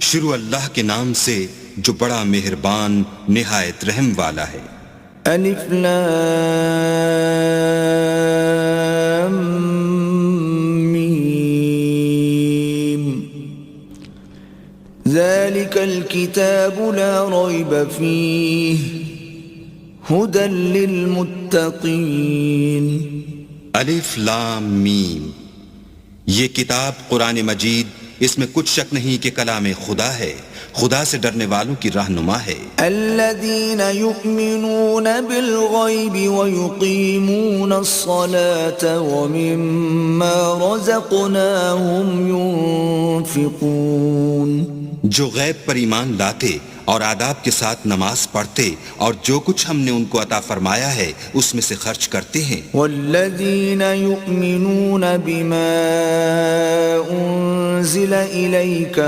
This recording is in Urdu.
شروع اللہ کے نام سے جو بڑا مہربان نہایت رحم والا ہے۔ الف لام میم ذلك الكتاب لا ريب فيه هدى للمتقين۔ الف لام میم، یہ کتاب قرآن مجید، اس میں کچھ شک نہیں کہ کلام خدا ہے، خدا سے ڈرنے والوں کی رہنما ہے۔ الذين يؤمنون بالغيب ويقيمون الصلاة ومما رزقناهم ينفقون، جو غیب پر ایمان لاتے اور آداب کے ساتھ نماز پڑھتے اور جو کچھ ہم نے ان کو عطا فرمایا ہے اس میں سے خرچ کرتے ہیں۔ والذين يؤمنون بما أنزل إليك